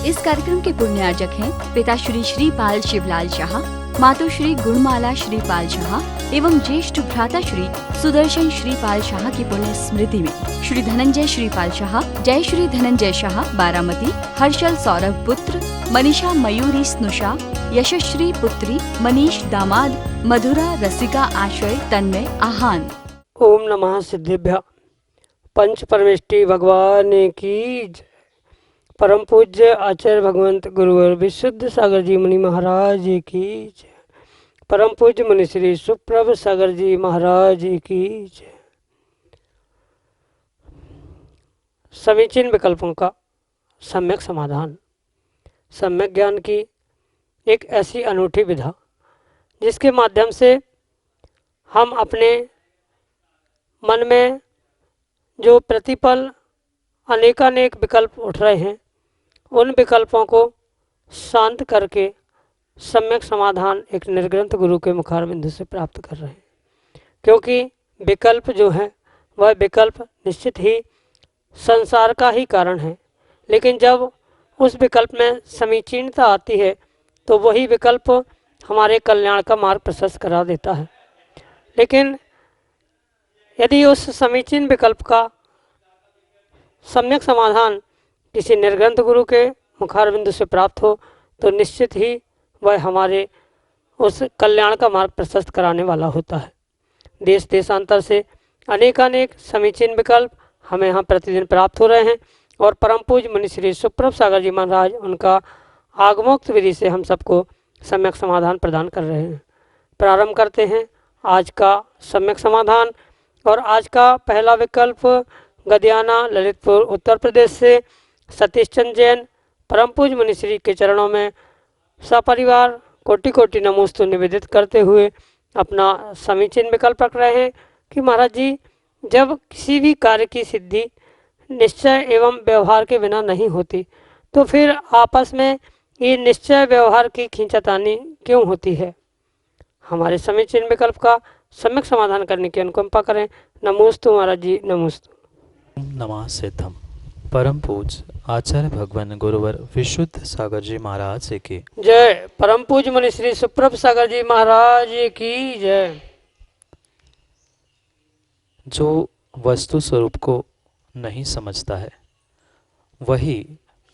इस कार्यक्रम के पुण्यार्जक हैं पिता श्री श्रीपाल शिवलाल शाह, मातु श्री गुणमाला श्रीपाल शाह एवं ज्येष्ठ भ्राता श्री सुदर्शन श्रीपाल शाह की पुण्य स्मृति में श्री धनंजय श्रीपाल शाह, जय श्री धनंजय शाह बारामती, हर्षल सौरभ पुत्र, मनीषा मयूरी स्नुषा, यशश्री पुत्री, मनीष दामाद, मधुरा रसिका आश्रय तन्मय आहान। ओम नमः सिद्धिभ्य। पंच परमेष्टि भगवान की जय। परम पूज्य आचार्य भगवंत गुरुवर विशुद्ध सागर जी मुनि महाराज की जय। परम पूज्य मुनि श्री सुप्रभ सागर जी महाराज की जय। समीचीन विकल्पों का सम्यक समाधान। सम्यक ज्ञान की एक ऐसी अनूठी विधा जिसके माध्यम से हम अपने मन में जो प्रतिपल अनेकानेक विकल्प उठ रहे हैं उन विकल्पों को शांत करके सम्यक समाधान एक निर्ग्रंथ गुरु के मुखारबिंदु से प्राप्त कर रहे हैं। क्योंकि विकल्प जो है वह विकल्प निश्चित ही संसार का ही कारण है, लेकिन जब उस विकल्प में समीचीनता आती है तो वही विकल्प हमारे कल्याण का मार्ग प्रशस्त करा देता है। लेकिन यदि उस समीचीन विकल्प का सम्यक समाधान किसी निर्ग्रंथ गुरु के मुखारबिंदु से प्राप्त हो तो निश्चित ही वह हमारे उस कल्याण का मार्ग प्रशस्त कराने वाला होता है। देश देशांतर से अनेकानेक समीचीन विकल्प हमें यहाँ प्रतिदिन प्राप्त हो रहे हैं और परम पूज्य मुनि श्री सुप्रभ सागर जी महाराज उनका आगमोक्त विधि से हम सबको सम्यक समाधान प्रदान कर रहे हैं। प्रारंभ करते हैं आज का सम्यक समाधान। और आज का पहला विकल्प गदियाना ललितपुर उत्तर प्रदेश से सतीश चंद जैन परम पूज्य मुनि श्री के चरणों में सपरिवार कोटि कोटि नमोस्तु निवेदित करते हुए अपना समीचीन विकल्प रख रहे हैं कि महाराज जी, जब किसी भी कार्य की सिद्धि निश्चय एवं व्यवहार के बिना नहीं होती तो फिर आपस में ये निश्चय व्यवहार की खींचातानी क्यों होती है। हमारे समीचीन विकल्प का सम्यक समाधान करने की अनुकंपा करें। नमोस्तु महाराज जी, नमोस्तु। नमः सिद्धम। परम पूज्य आचार्य भगवान गुरुवर विशुद्ध सागर जी महाराज की जय। परम पूज्य मुनि श्री सुप्रभ सागर जी महाराज की जय। जो वस्तु स्वरूप को नहीं समझता है वही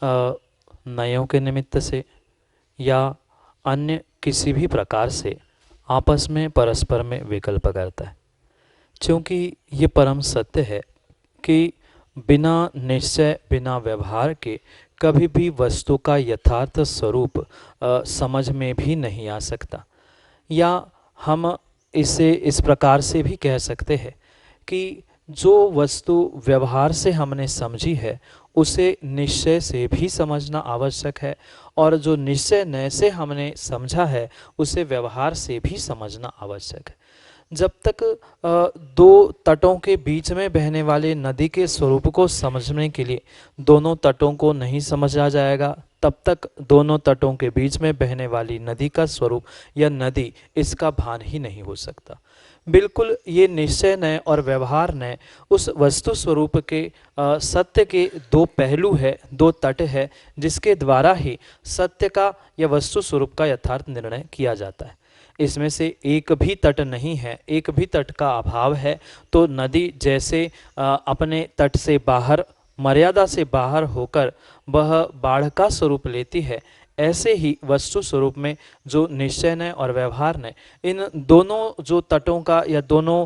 नयों के निमित्त से या अन्य किसी भी प्रकार से आपस में परस्पर में विकल्प करता है, क्योंकि ये परम सत्य है कि बिना निश्चय बिना व्यवहार के कभी भी वस्तु का यथार्थ स्वरूप समझ में भी नहीं आ सकता। या हम इसे इस प्रकार से भी कह सकते हैं कि जो वस्तु व्यवहार से हमने समझी है उसे निश्चय से भी समझना आवश्यक है, और जो निश्चय नय से हमने समझा है उसे व्यवहार से भी समझना आवश्यक है। जब तक दो तटों के बीच में बहने वाले नदी के स्वरूप को समझने के लिए दोनों तटों को नहीं समझा जाएगा, तब तक दोनों तटों के बीच में बहने वाली नदी का स्वरूप या नदी इसका भान ही नहीं हो सकता। बिल्कुल ये निश्चय नय और व्यवहार नय उस वस्तु स्वरूप के सत्य के दो पहलू है, दो तट है, जिसके द्वारा ही सत्य का या वस्तु स्वरूप का यथार्थ निर्णय किया जाता है। इसमें से एक भी तट नहीं है, एक भी तट का अभाव है तो नदी जैसे अपने तट से बाहर, मर्यादा से बाहर होकर वह बाढ़ का स्वरूप लेती है, ऐसे ही वस्तु स्वरूप में जो निश्चय नय और व्यवहार नय, इन दोनों जो तटों का या दोनों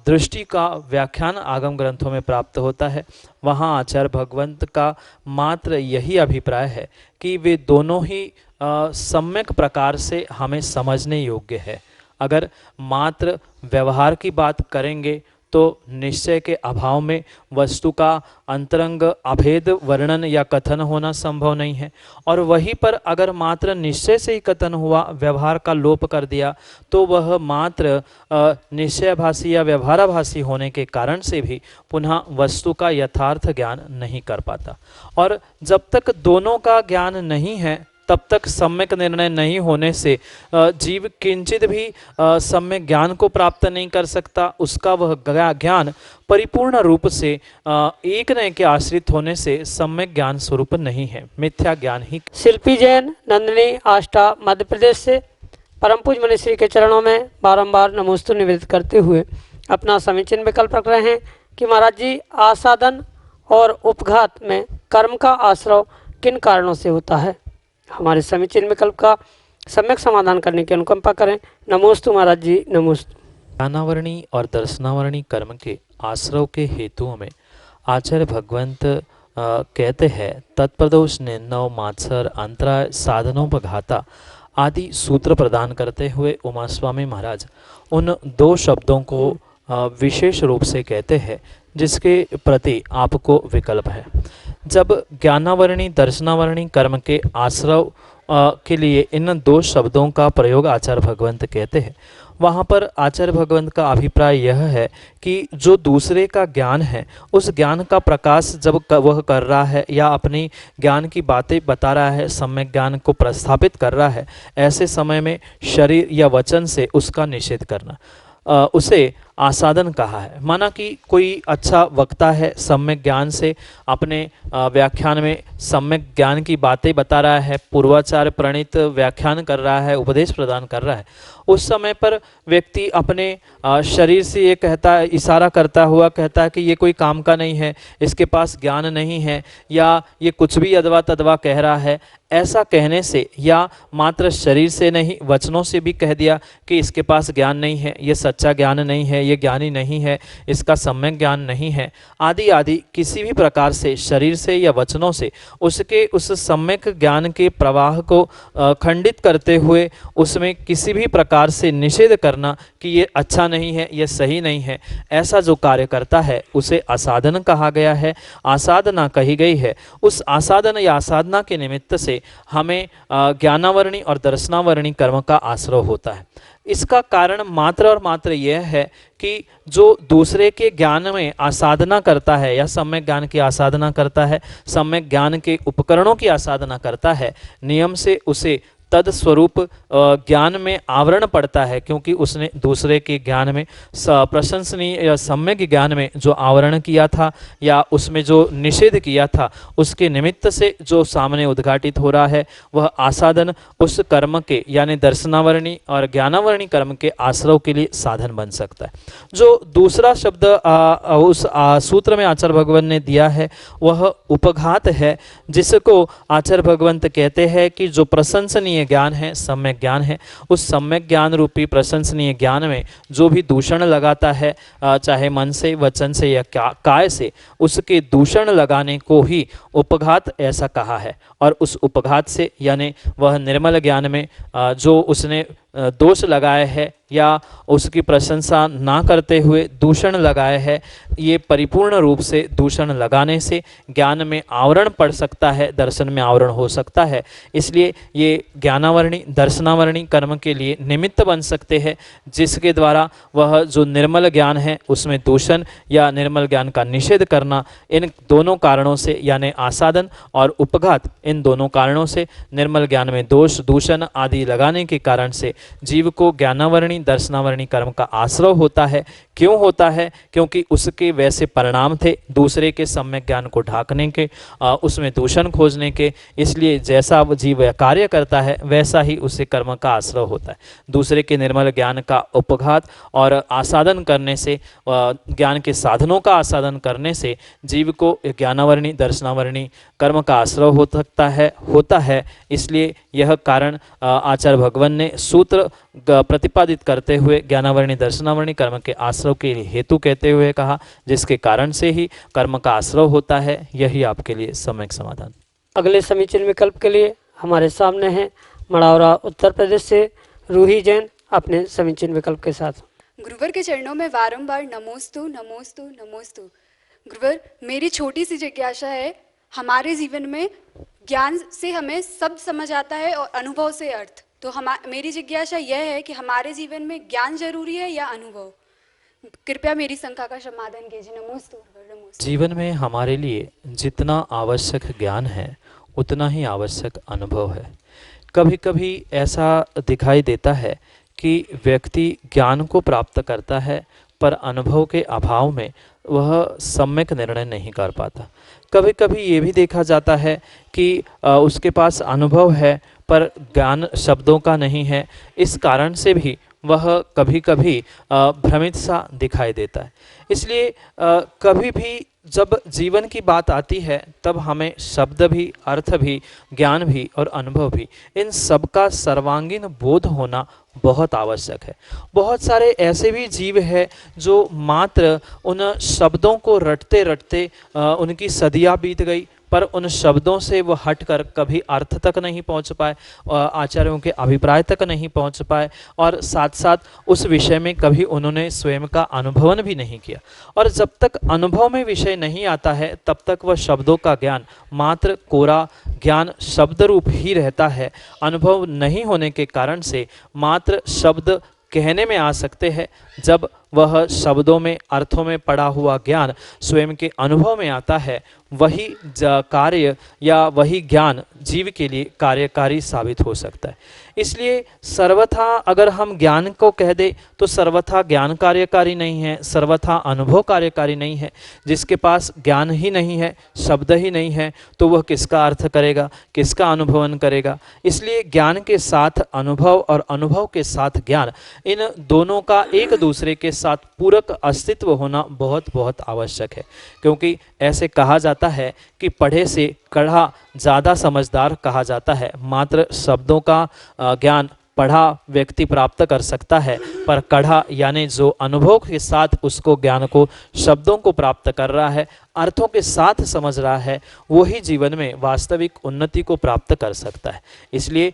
दृष्टि का व्याख्यान आगम ग्रंथों में प्राप्त होता है, वहाँ आचार्य भगवंत का मात्र यही अभिप्राय है कि वे दोनों ही सम्यक प्रकार से हमें समझने योग्य है। अगर मात्र व्यवहार की बात करेंगे तो निश्चय के अभाव में वस्तु का अंतरंग अभेद वर्णन या कथन होना संभव नहीं है, और वहीं पर अगर मात्र निश्चय से ही कथन हुआ, व्यवहार का लोप कर दिया, तो वह मात्र निश्चयभाषी या व्यवहाराभाषी होने के कारण से भी पुनः वस्तु का यथार्थ ज्ञान नहीं कर पाता। और जब तक दोनों का ज्ञान नहीं है तब तक सम्यक निर्णय नहीं होने से जीव किंचित भी सम्यक ज्ञान को प्राप्त नहीं कर सकता। उसका वह ज्ञान परिपूर्ण रूप से एक न के आश्रित होने से सम्यक ज्ञान स्वरूप नहीं है, मिथ्या ज्ञान ही। शिल्पी जैन, नंदिनी आष्टा, मध्य प्रदेश से परम पूज मनीश्री के चरणों में बारंबार नमोस्तु निवेदित करते हुए अपना समीचीन विकल्प रख रहे हैं कि महाराज जी, आसादन और उपघात में कर्म का आश्रय किन कारणों से होता है। हमारे समीचीन विकल्प का सम्यक समाधान करने की अनुकंपा करें। नमोस्तु महाराज जी, नमोस्तु। ज्ञानावरणी और दर्शनावरणी कर्म के आश्रव के हेतुओं में आचार्य भगवंत कहते हैं, तत्प्रदोष निन्नव मात्सर अंतराय साधनोपघाता आदि सूत्र प्रदान करते हुए उमा स्वामी महाराज उन दो शब्दों को विशेष रूप से कहते हैं जिसके प्रति आपको विकल्प है। जब ज्ञानावरणी दर्शनावरणी कर्म के आश्रव के लिए इन दो शब्दों का प्रयोग आचार्य भगवंत कहते हैं, वहाँ पर आचार्य भगवंत का अभिप्राय यह है कि जो दूसरे का ज्ञान है, उस ज्ञान का प्रकाश जब वह कर रहा है या अपनी ज्ञान की बातें बता रहा है, सम्यक ज्ञान को प्रस्थापित कर रहा है, ऐसे समय में शरीर या वचन से उसका निषेध करना, उसे आसादन कहा है। माना कि कोई अच्छा वक्ता है, सम्यक ज्ञान से अपने व्याख्यान में सम्यक ज्ञान की बातें बता रहा है, पूर्वाचार प्रणीत व्याख्यान कर रहा है, उपदेश प्रदान कर रहा है, उस समय पर व्यक्ति अपने शरीर से ये कहता है, इशारा करता हुआ कहता है कि ये कोई काम का नहीं है, इसके पास ज्ञान नहीं है, या ये कुछ भी अदवा तदवा कह रहा है। ऐसा कहने से या मात्र शरीर से नहीं, वचनों से भी कह दिया कि इसके पास ज्ञान नहीं है, ये सच्चा ज्ञान नहीं है, ये ज्ञानी नहीं है, इसका सम्यक ज्ञान नहीं है, आदि आदि किसी भी प्रकार से शरीर से या वचनों से उसके उस सम्यक ज्ञान के प्रवाह को खंडित करते हुए उसमें किसी भी प्रकार से निषेध करना कि ये अच्छा नहीं है, ये सही नहीं है, ऐसा जो कार्य करता है उसे आसादन कहा गया है, आसाधना कही गई है। उस आसाधन या आसाधना के निमित्त से हमें ज्ञानावरणी और दर्शनावरणी कर्म का आश्रय होता है। इसका कारण मात्र और मात्र यह है कि जो दूसरे के ज्ञान में आसाधना करता है या सम्यक ज्ञान की आसाधना करता है, सम्यक ज्ञान के उपकरणों की आसाधना करता है, नियम से उसे तद स्वरूप ज्ञान में आवरण पड़ता है, क्योंकि उसने दूसरे के ज्ञान में प्रशंसनीय या सम्यक ज्ञान में जो आवरण किया था या उसमें जो निषेध किया था, उसके निमित्त से जो सामने उद्घाटित हो रहा है वह आसाधन उस कर्म के यानी दर्शनावरणी और ज्ञानावरणी कर्म के आश्रव के लिए साधन बन सकता है। जो दूसरा शब्द उस सूत्र में आचार्य भगवंत ने दिया है वह उपघात है, जिसको आचार्य भगवंत कहते हैं कि जो प्रशंसनीय ज्ञान है, सम्यक ज्ञान है, उस सम्यक ज्ञान रूपी प्रशंसनीय ज्ञान में जो भी दूषण लगाता है, चाहे मन से, वचन से या काय से, उसके दूषण लगाने को ही उपघात ऐसा कहा है। और उस उपघात से यानी वह निर्मल ज्ञान में जो उसने दोष लगाए है या उसकी प्रशंसा ना करते हुए दूषण लगाए है, ये परिपूर्ण रूप से दूषण लगाने से ज्ञान में आवरण पड़ सकता है, दर्शन में आवरण हो सकता है। इसलिए ये ज्ञानावरणी दर्शनावरणी कर्म के लिए निमित्त बन सकते हैं, जिसके द्वारा वह जो निर्मल ज्ञान है उसमें दूषण या निर्मल ज्ञान का निषेध करना, इन दोनों कारणों से यानी आसादन और उपघात, इन दोनों कारणों से निर्मल ज्ञान में दोष दूषण आदि लगाने के कारण से जीव को ज्ञानावरणी दर्शनावरणी कर्म का आश्रय होता है। क्यों होता है? क्योंकि उसके वैसे परिणाम थे दूसरे के सम्यक ज्ञान को ढांकने के, उसमें दूषण खोजने के, इसलिए जैसा जीव कार्य करता है वैसा ही उसे कर्म का आश्रय होता है। दूसरे के निर्मल ज्ञान का उपघात और आसाधन करने से, ज्ञान के साधनों का आसाधन करने से जीव को ज्ञानावरणी दर्शनावरणी कर्म का आश्रय होता है। इसलिए यह कारण आचार्य भगवंत ने सूत्र प्रतिपादित करते हुए ज्ञानावरणी दर्शनावरणी कर्म के आश्रय के हेतु कहते हुए कहा, जिसके कारण से ही कर्म का आश्रय होता है। यही आपके लिए सम्यक समाधान। अगले समीचीन विकल्प के लिए हमारे सामने हैं मड़ौरा उत्तर प्रदेश से रूही जैन अपने समीचीन विकल्प के साथ। गुरुवर के चरणों में बारंबार नमोस्तु नमोस्तु नमोस्तु। गुरुवर, मेरी छोटी सी जिज्ञासा है, हमारे जीवन में ज्ञान से हमें सब समझ आता है और अनुभव से अर्थ, तो मेरी जिज्ञासा यह है कि हमारे जीवन में ज्ञान जरूरी है या अनुभव? कृपया मेरी शंका का समाधान कीजिए। नमोस्तु नमोस्तु। जीवन में हमारे लिए जितना आवश्यक ज्ञान है उतना ही आवश्यक अनुभव है। कभी कभी ऐसा दिखाई देता है कि व्यक्ति ज्ञान को प्राप्त करता है पर अनुभव के अभाव में वह सम्यक निर्णय नहीं कर पाता। कभी कभी ये भी देखा जाता है कि उसके पास अनुभव है पर ज्ञान शब्दों का नहीं है, इस कारण से भी वह कभी कभी भ्रमित सा दिखाई देता है। इसलिए कभी भी जब जीवन की बात आती है तब हमें शब्द भी, अर्थ भी, ज्ञान भी और अनुभव भी, इन सब का सर्वांगीण बोध होना बहुत आवश्यक है। बहुत सारे ऐसे भी जीव हैं जो मात्र उन शब्दों को रटते रटते उनकी सदियां बीत गई, पर उन शब्दों से वो हटकर कभी अर्थ तक नहीं पहुंच पाए, आचार्यों के अभिप्राय तक नहीं पहुंच पाए, और साथ साथ उस विषय में कभी उन्होंने स्वयं का अनुभवन भी नहीं किया। और जब तक अनुभव में विषय नहीं आता है तब तक वह शब्दों का ज्ञान मात्र कोरा ज्ञान शब्द रूप ही रहता है। अनुभव नहीं होने के कारण से मात्र शब्द कहने में आ सकते हैं। जब वह शब्दों में, अर्थों में पड़ा हुआ ज्ञान स्वयं के अनुभव में आता है, वही कार्य या वही ज्ञान जीव के लिए कार्यकारी साबित हो सकता है। इसलिए सर्वथा अगर हम ज्ञान को कह दे तो सर्वथा ज्ञान कार्यकारी नहीं है, सर्वथा अनुभव कार्यकारी नहीं है। जिसके पास ज्ञान ही नहीं है, शब्द ही नहीं है, तो वह किसका अर्थ करेगा, किसका अनुभवन करेगा। इसलिए ज्ञान के साथ अनुभव और अनुभव के साथ ज्ञान, इन दोनों का एक दूसरे के साथ पूरक अस्तित्व होना बहुत बहुत आवश्यक है। क्योंकि ऐसे कहा जाता है कि पढ़े से कढ़ा ज़्यादा समझदार कहा जाता है। मात्र शब्दों का ज्ञान पढ़ा व्यक्ति प्राप्त कर सकता है, पर कढ़ा यानी जो अनुभव के साथ उसको ज्ञान को, शब्दों को प्राप्त कर रहा है, अर्थों के साथ समझ रहा है, वही जीवन में वास्तविक उन्नति को प्राप्त कर सकता है। इसलिए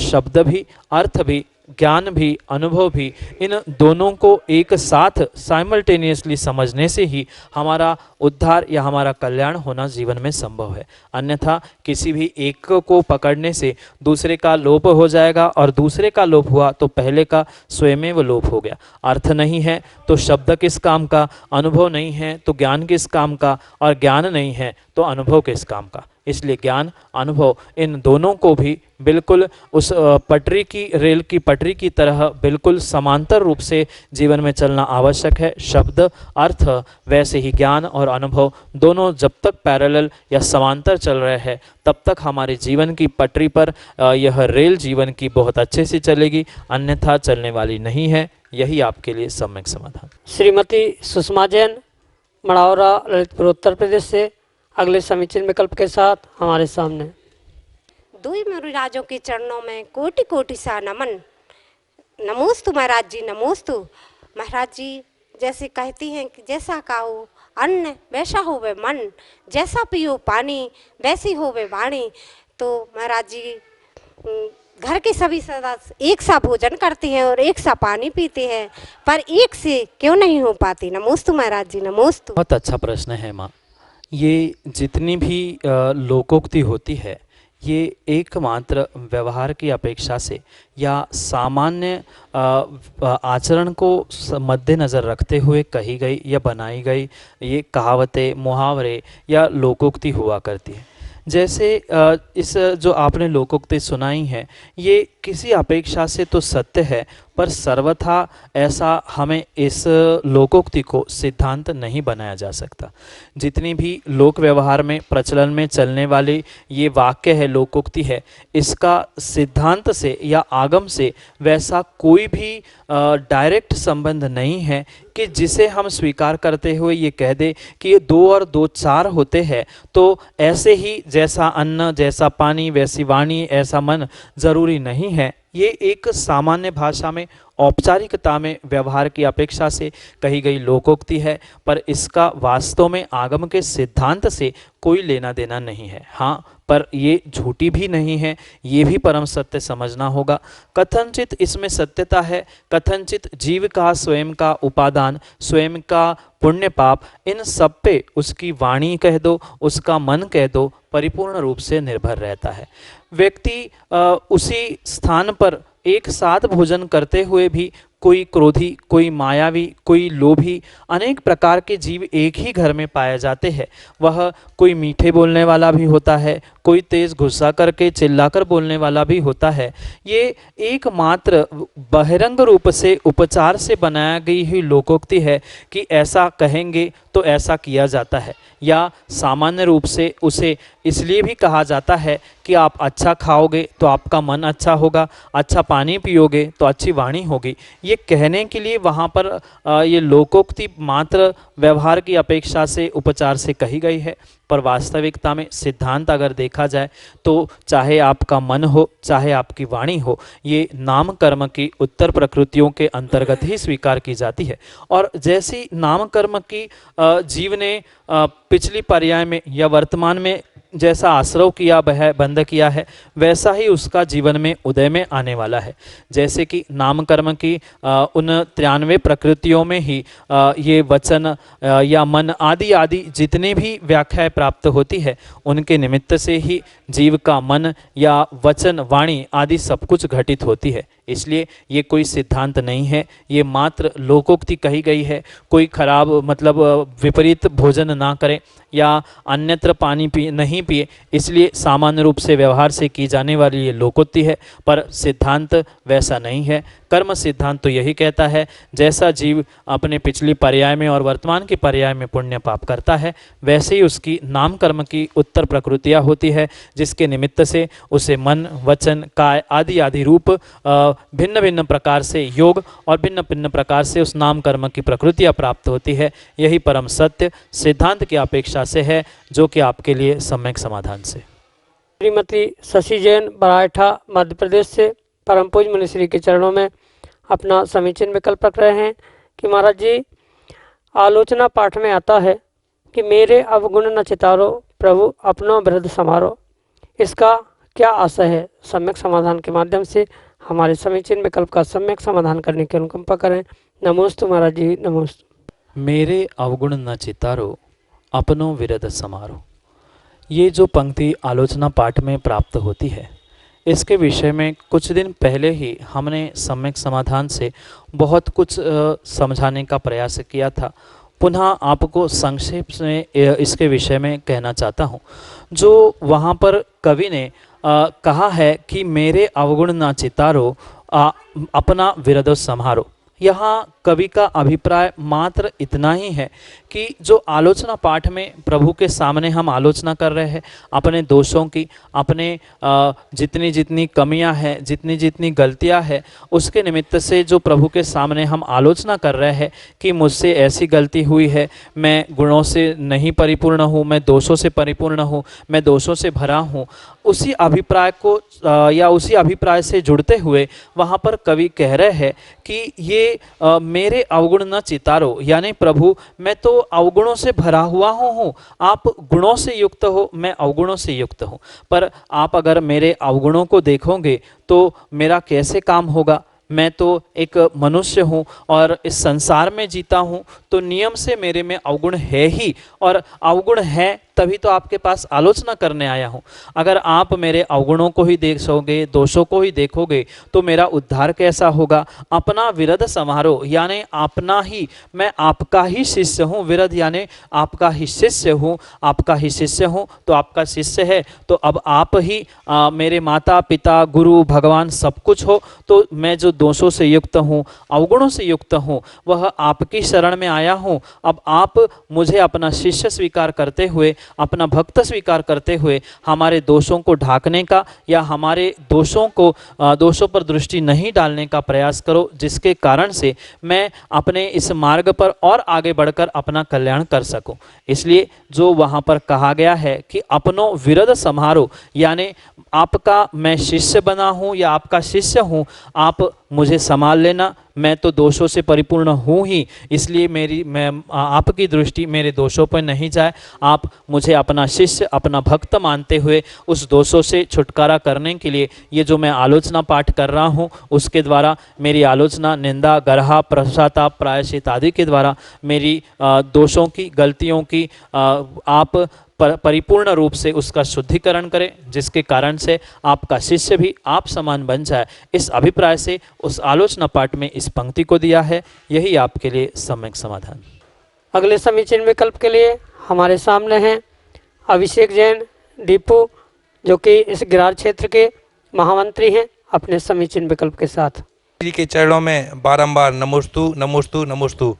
शब्द भी, अर्थ भी, ज्ञान भी, अनुभव भी, इन दोनों को एक साथ साइमल्टेनियसली समझने से ही हमारा उद्धार या हमारा कल्याण होना जीवन में संभव है। अन्यथा किसी भी एक को पकड़ने से दूसरे का लोप हो जाएगा, और दूसरे का लोप हुआ तो पहले का स्वयं वो लोप हो गया। अर्थ नहीं है तो शब्द किस काम का, अनुभव नहीं है तो ज्ञान किस काम का, और ज्ञान नहीं है तो अनुभव किस काम का। इसलिए ज्ञान, अनुभव, इन दोनों को भी बिल्कुल उस पटरी की, रेल की पटरी की तरह बिल्कुल समांतर रूप से जीवन में चलना आवश्यक है। शब्द, अर्थ, वैसे ही ज्ञान और अनुभव दोनों जब तक पैरेलल या समांतर चल रहे हैं तब तक हमारे जीवन की पटरी पर यह रेल जीवन की बहुत अच्छे से चलेगी, अन्यथा चलने वाली नहीं है। यही आपके लिए सम्यक समाधान। श्रीमती सुषमा जैन, मढ़ौरा, ललितपुर, उत्तर प्रदेश से अगले समीचीन विकल्प के साथ हमारे सामने। दुई मुराजों के चरणों में कोटि कोटि सा नमन। नमोस्तु महाराज जी, नमोस्तु महाराज जी। जैसे कहती हैं कि जैसा खाओ अन्न वैसा होवे मन, जैसा पियो पानी वैसी होवे वाणी। तो महाराज जी घर के सभी सदस्य एक सा भोजन करते हैं और एक सा पानी पीते हैं, पर एक से क्यों नहीं हो पाती? नमोस्तु महाराज जी, नमोस्तु। बहुत अच्छा प्रश्न है माँ। ये जितनी भी लोकोक्ति होती है ये एकमात्र व्यवहार की अपेक्षा से या सामान्य आचरण को मद्देनज़र रखते हुए कही गई या बनाई गई ये कहावतें, मुहावरे या लोकोक्ति हुआ करती है। जैसे इस जो आपने लोकोक्ति सुनाई है ये किसी अपेक्षा से तो सत्य है, पर सर्वथा ऐसा हमें इस लोकोक्ति को सिद्धांत नहीं बनाया जा सकता। जितनी भी लोक व्यवहार में प्रचलन में चलने वाली ये वाक्य है, लोकोक्ति है, इसका सिद्धांत से या आगम से वैसा कोई भी डायरेक्ट संबंध नहीं है कि जिसे हम स्वीकार करते हुए ये कह दे कि ये 2 और 2 4 होते हैं। तो ऐसे ही जैसा अन्न, जैसा पानी, वैसी वाणी, ऐसा मन जरूरी नहीं है। ये एक सामान्य भाषा में, औपचारिकता में, व्यवहार की अपेक्षा से कही गई लोकोक्ति है, पर इसका वास्तव में आगम के सिद्धांत से कोई लेना देना नहीं है। हाँ, पर ये झूठी भी नहीं है, ये भी परम सत्य समझना होगा। कथनचित इसमें सत्यता है, कथनचित जीव का स्वयं का उपादान, स्वयं का पुण्य पाप, इन सब पे उसकी वाणी कह दो, उसका मन कह दो, परिपूर्ण रूप से निर्भर रहता है। व्यक्ति उसी स्थान पर एक साथ भोजन करते हुए भी कोई क्रोधी, कोई मायावी, कोई लोभी, अनेक प्रकार के जीव एक ही घर में पाए जाते हैं। वह कोई मीठे बोलने वाला भी होता है, कोई तेज गुस्सा करके चिल्लाकर बोलने वाला भी होता है। ये एकमात्र बहिरंग रूप से उपचार से बनाया गई हुई लोकोक्ति है कि ऐसा कहेंगे तो ऐसा किया जाता है, या सामान्य रूप से उसे इसलिए भी कहा जाता है कि आप अच्छा खाओगे तो आपका मन अच्छा होगा, अच्छा पानी पियोगे तो अच्छी वाणी होगी। ये कहने के लिए वहाँ पर ये लोकोक्ति मात्र व्यवहार की अपेक्षा से उपचार से कही गई है, पर वास्तविकता में सिद्धांत अगर देखा जाए तो चाहे आपका मन हो चाहे आपकी वाणी हो, ये नाम कर्म की उत्तर प्रकृतियों के अंतर्गत ही स्वीकार की जाती है। और जैसी नाम कर्म की जीव ने पिछली पर्याय में या वर्तमान में जैसा आश्रव किया है, बंद किया है, वैसा ही उसका जीवन में उदय में आने वाला है। जैसे कि नाम कर्म की उन 93 प्रकृतियों में ही ये वचन या मन आदि आदि जितने भी व्याख्याएं प्राप्त होती है, उनके निमित्त से ही जीव का मन या वचन वाणी आदि सब कुछ घटित होती है। इसलिए ये कोई सिद्धांत नहीं है, ये मात्र लोकोक्ति कही गई है। कोई खराब मतलब विपरीत भोजन ना करें या अन्यत्र पानी नहीं पिए, इसलिए सामान्य रूप से व्यवहार से की जाने वाली ये लोकोक्ति है, पर सिद्धांत वैसा नहीं है। कर्म सिद्धांत तो यही कहता है जैसा जीव अपने पिछली पर्याय में और वर्तमान की पर्याय में पुण्य पाप करता है, वैसे ही उसकी नाम कर्म की उत्तर प्रकृतियाँ होती है, जिसके निमित्त से उसे मन, वचन, काय आदि आदि रूप भिन्न भिन्न प्रकार से योग और भिन्न भिन्न प्रकार से उस नाम कर्म की प्रकृतियाँ प्राप्त होती है। यही परम सत्य सिद्धांत की अपेक्षा से है, जो कि आपके लिए सम्यक समाधान से। श्रीमती शशि जैन बराठा मध्य प्रदेश से परम पूज मुनिश्री के चरणों में अपना समीचीन विकल्प रख रहे हैं कि महाराज जी, आलोचना पाठ में आता है कि मेरे अवगुण न चितारो, प्रभु अपनो विरुद्ध समारो। इसका क्या आशय है? सम्यक समाधान के माध्यम से हमारे समीचीन विकल्प का सम्यक समाधान करने की अनुकंपा करें। नमोस्तु महाराज जी, नमोस्तु। मेरे अवगुण न चितारो, अपनो विरद समारो। ये जो पंक्ति आलोचना पाठ में प्राप्त होती है, इसके विषय में कुछ दिन पहले ही हमने सम्यक समाधान से बहुत कुछ समझाने का प्रयास किया था। पुनः आपको संक्षेप में इसके विषय में कहना चाहता हूँ। जो वहाँ पर कवि ने कहा है कि मेरे अवगुण न चितारो, अपना विरद समारो, यहाँ कवि का अभिप्राय मात्र इतना ही है कि जो आलोचना पाठ में प्रभु के सामने हम आलोचना कर रहे हैं अपने दोषों की, अपने जितनी जितनी कमियां हैं, जितनी जितनी गलतियां हैं, उसके निमित्त से जो प्रभु के सामने हम आलोचना कर रहे हैं कि मुझसे ऐसी गलती हुई है, मैं गुणों से नहीं परिपूर्ण हूँ, मैं दोषों से परिपूर्ण हूँ, मैं दोषों से भरा हूँ, उसी अभिप्राय को या उसी अभिप्राय से जुड़ते हुए वहाँ पर कवि कह रहे हैं कि ये मेरे अवगुण न चितारो, यानी प्रभु मैं तो अवगुणों से भरा हुआ हूँ, आप गुणों से युक्त हो, मैं अवगुणों से युक्त हूँ। पर आप अगर मेरे अवगुणों को देखोगे तो मेरा कैसे काम होगा? मैं तो एक मनुष्य हूँ और इस संसार में जीता हूँ, तो नियम से मेरे में अवगुण है ही, और अवगुण है तभी तो आपके पास आलोचना करने आया हूँ। अगर आप मेरे अवगुणों को ही देखोगे, दोषों को ही देखोगे, तो मेरा उद्धार कैसा होगा? अपना विरद समारोह, यानी अपना ही, मैं आपका ही शिष्य हूँ। विरद यानी आपका ही शिष्य हूँ, आपका ही शिष्य हूँ, तो आपका शिष्य है तो अब आप ही मेरे माता पिता गुरु भगवान सब कुछ हो। तो मैं जो दोषों से युक्त हूँ, अवगुणों से युक्त हूँ, वह आपकी शरण में आया हूँ। अब आप मुझे अपना शिष्य स्वीकार करते हुए, अपना भक्त स्वीकार करते हुए हमारे दोषों को ढांकने का या हमारे दोषों पर दृष्टि नहीं डालने का प्रयास करो, जिसके कारण से मैं अपने इस मार्ग पर और आगे बढ़कर अपना कल्याण कर सकूं। इसलिए जो वहाँ पर कहा गया है कि अपनो विरद समारो, यानी आपका मैं शिष्य बना हूँ या आपका शिष्य हूँ, आप मुझे संभाल लेना, मैं तो दोषों से परिपूर्ण हूँ ही, इसलिए मैं आपकी दृष्टि मेरे दोषों पर नहीं जाए। आप मुझे अपना शिष्य, अपना भक्त मानते हुए उस दोषों से छुटकारा करने के लिए ये जो मैं आलोचना पाठ कर रहा हूँ, उसके द्वारा मेरी आलोचना, निंदा, गर्हा, पश्चाताप, प्रायश्चित आदि के द्वारा मेरी दोषों की, गलतियों की आप परिपूर्ण रूप से उसका शुद्धिकरण करें, जिसके कारण से आपका शिष्य भी आप समान बन जाए। इस अभिप्राय से उस आलोचना पाठ में इस पंक्ति को दिया है। यही आपके लिए सम्यक समाधान। अगले समीचीन विकल्प के लिए हमारे सामने हैं अभिषेक जैन दीपू, जो कि इस गिरार क्षेत्र के महामंत्री हैं, अपने समीचीन विकल्प के साथ। श्री के चरणों में बारंबार नमोस्तु नमोस्तु नमोस्तु।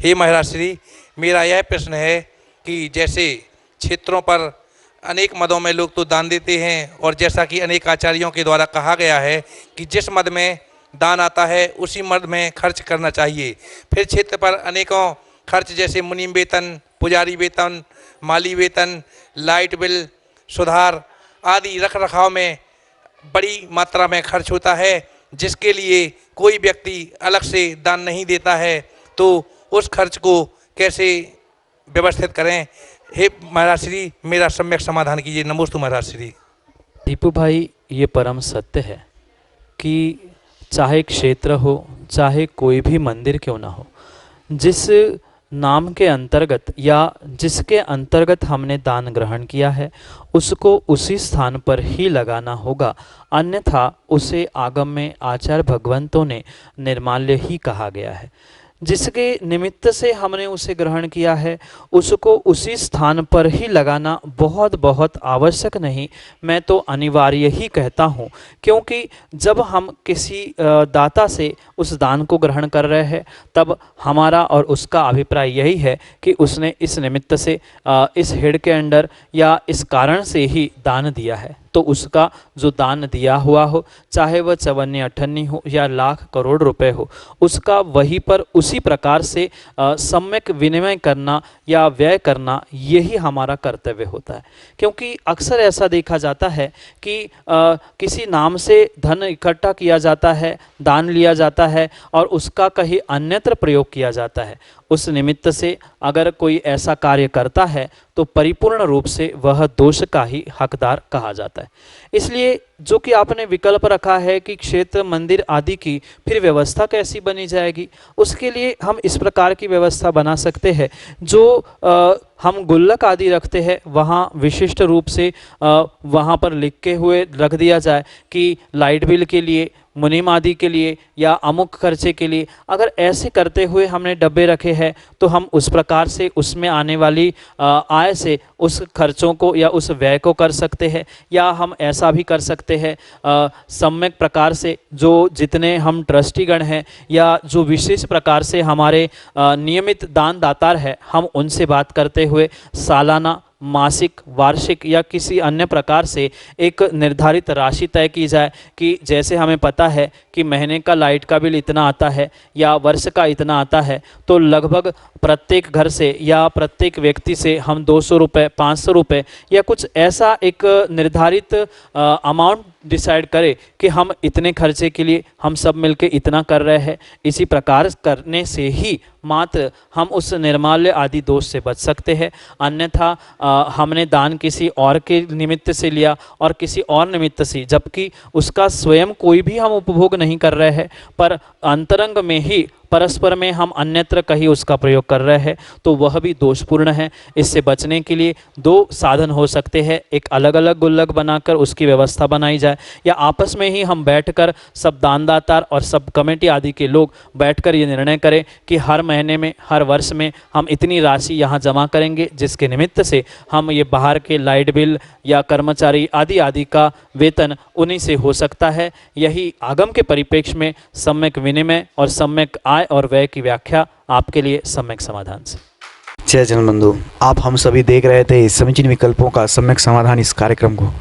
हे महाराज श्री, मेरा यह प्रश्न है कि जैसे क्षेत्रों पर अनेक मदों में लोग तो दान देते हैं, और जैसा कि अनेक आचार्यों के द्वारा कहा गया है कि जिस मद में दान आता है उसी मद में खर्च करना चाहिए। फिर क्षेत्र पर अनेकों खर्च जैसे मुनि वेतन, पुजारी वेतन, माली वेतन, लाइट बिल, सुधार आदि रख रखाव में बड़ी मात्रा में खर्च होता है, जिसके लिए कोई व्यक्ति अलग से दान नहीं देता है, तो उस खर्च को कैसे व्यवस्थित करें? हे महाराज श्री, मेरा सम्यक समाधान कीजिए। नमोस्तु महाराज श्री। दीपू भाई, ये परम सत्य है कि चाहे क्षेत्र हो, चाहे कोई भी मंदिर क्यों ना हो, जिस नाम के अंतर्गत या जिसके अंतर्गत हमने दान ग्रहण किया है उसको उसी स्थान पर ही लगाना होगा, अन्यथा उसे आगम में आचार्य भगवंतों ने निर्माल्य ही कहा गया है। जिसके निमित्त से हमने उसे ग्रहण किया है उसको उसी स्थान पर ही लगाना बहुत बहुत आवश्यक नहीं, मैं तो अनिवार्य ही कहता हूँ, क्योंकि जब हम किसी दाता से उस दान को ग्रहण कर रहे हैं तब हमारा और उसका अभिप्राय यही है कि उसने इस निमित्त से इस हेड के अंडर या इस कारण से ही दान दिया है, तो उसका जो दान दिया हुआ हो, चाहे वह 54 हो या लाख करोड़ रुपए हो, उसका वहीं पर उसी प्रकार से सम्यक विनिमय करना या व्यय करना, यही हमारा कर्तव्य होता है। क्योंकि अक्सर ऐसा देखा जाता है कि किसी नाम से धन इकट्ठा किया जाता है, दान लिया जाता है और उसका कहीं अन्यत्र प्रयोग किया जाता है। उस निमित्त से अगर कोई ऐसा कार्य करता है तो परिपूर्ण रूप से वह दोष का ही हकदार कहा जाता है। इसलिए जो कि आपने विकल्प रखा है कि क्षेत्र मंदिर आदि की फिर व्यवस्था कैसी बनी जाएगी, उसके लिए हम इस प्रकार की व्यवस्था बना सकते हैं। जो हम गुल्लक आदि रखते हैं वहाँ विशिष्ट रूप से वहाँ पर लिख के हुए रख दिया जाए कि लाइट बिल के लिए, मुनीम आदि के लिए या अमुक खर्चे के लिए। अगर ऐसे करते हुए हमने डब्बे रखे हैं तो हम उस प्रकार से उसमें आने वाली आय से उस खर्चों को या उस व्यय को कर सकते हैं। या हम ऐसा भी कर सकते हैं सम्यक प्रकार से जो जितने हम ट्रस्टीगण हैं या जो विशेष प्रकार से हमारे नियमित दान दातार है, हम उनसे बात करते हुए सालाना, मासिक, वार्षिक या किसी अन्य प्रकार से एक निर्धारित राशि तय की जाए कि जैसे हमें पता है कि महीने का लाइट का बिल इतना आता है या वर्ष का इतना आता है, तो लगभग प्रत्येक घर से या प्रत्येक व्यक्ति से हम 200 रुपये, 500 रुपये या कुछ ऐसा एक निर्धारित अमाउंट डिसाइड करें कि हम इतने खर्चे के लिए हम सब मिलके इतना कर रहे हैं। इसी प्रकार करने से ही मात्र हम उस निर्माल्य आदि दोष से बच सकते हैं। अन्यथा हमने दान किसी और के निमित्त से लिया और किसी और निमित्त से, जबकि उसका स्वयं कोई भी हम उपभोग नहीं कर रहे हैं, पर अंतरंग में ही परस्पर में हम अन्यत्र कहीं उसका प्रयोग कर रहे हैं, तो वह भी दोषपूर्ण है। इससे बचने के लिए दो साधन हो सकते हैं। एक अलग अलग गुल्लक बनाकर उसकी व्यवस्था बनाई जाए, या आपस में ही हम बैठकर सब दानदातार और सब कमेटी आदि के लोग बैठकर ये निर्णय करें कि हर महीने में, हर वर्ष में हम इतनी राशि यहाँ जमा करेंगे, जिसके निमित्त से हम ये बाहर के लाइट बिल या कर्मचारी आदि आदि का वेतन उन्हीं से हो सकता है। यही आगम के परिप्रेक्ष्य में सम्यक विनिमय और सम्यक आय और व्यय की व्याख्या आपके लिए सम्यक समाधान से। जय जन बंधु, आप हम सभी देख रहे थे समीचीन विकल्पों का सम्यक समाधान इस कार्यक्रम को।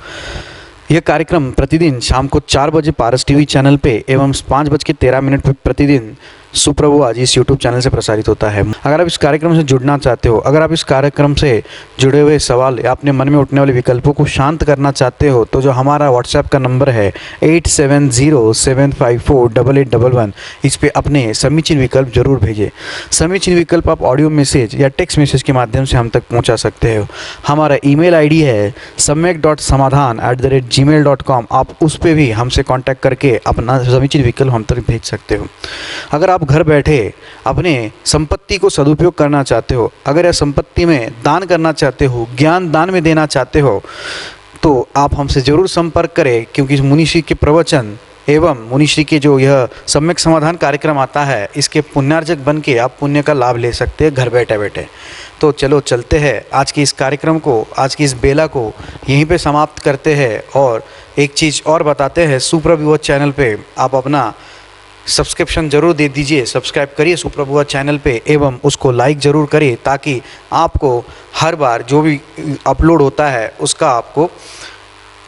यह कार्यक्रम प्रतिदिन शाम को 4 बजे पारस टीवी चैनल पे एवं 5:13 पर प्रतिदिन सुप्रभु आज इस यूट्यूब चैनल से प्रसारित होता है। अगर आप इस कार्यक्रम से जुड़ना चाहते हो, अगर आप इस कार्यक्रम से जुड़े हुए सवाल या अपने मन में उठने वाले विकल्पों को शांत करना चाहते हो, तो जो हमारा व्हाट्सएप का नंबर है 8707548811, इस पे अपने समीचीन विकल्प जरूर भेजें। समीचीन विकल्प आप ऑडियो मैसेज या टेक्स्ट मैसेज के माध्यम से हम तक पहुँचा सकते हो। हमारा ईमेल आईडी है samyak.samadhan@gmail.com। आप उस पर भी हमसे कॉन्टैक्ट करके अपना समीचीन विकल्प हम तक भेज सकते हो। अगर आप आप घर बैठे अपने संपत्ति को सदुपयोग करना चाहते हो, अगर यह संपत्ति में दान करना चाहते हो, ज्ञान दान में देना चाहते हो, तो आप हमसे ज़रूर संपर्क करें, क्योंकि मुनिश्री के प्रवचन एवं मुनिश्री के जो यह सम्यक समाधान कार्यक्रम आता है, इसके पुण्यार्जक बन के आप पुण्य का लाभ ले सकते हैं घर बैठे बैठे। तो चलो चलते हैं, आज की इस कार्यक्रम को, आज की इस बेला को यहीं पे समाप्त करते हैं। और एक चीज़ और बताते हैं, सुप्रभुवत चैनल पे आप अपना सब्सक्रिप्शन ज़रूर दे दीजिए, सब्सक्राइब करिए सुप्रभुवत चैनल पे एवं उसको लाइक ज़रूर करिए, ताकि आपको हर बार जो भी अपलोड होता है उसका आपको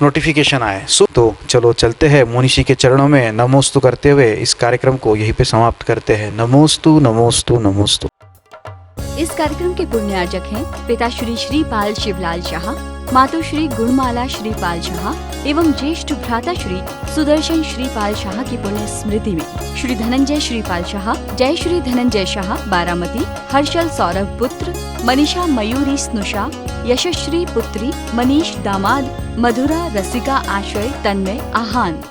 नोटिफिकेशन आए। तो चलो चलते हैं, मुनिश्री के चरणों में नमोस्तु करते हुए इस कार्यक्रम को यहीं पे समाप्त करते हैं। नमोस्तु नमोस्तु नमोस्तु। इस कार्यक्रम के पुण्यार्जक हैं पिताश्री श्रीपाल शिवलाल शाह, मातोश्री गुणमाला श्रीपाल शाह एवं ज्येष्ठ भ्राताश्री सुदर्शन श्रीपाल शाह की पुण्य स्मृति में श्री धनंजय श्रीपाल शाह, जय श्री धनंजय शाह बारामती, हर्षल सौरभ पुत्र, मनीषा मयूरी स्नुषा, यशश्री पुत्री, मनीष दामाद, मधुरा रसिका आश्रय, तन्मय आहान।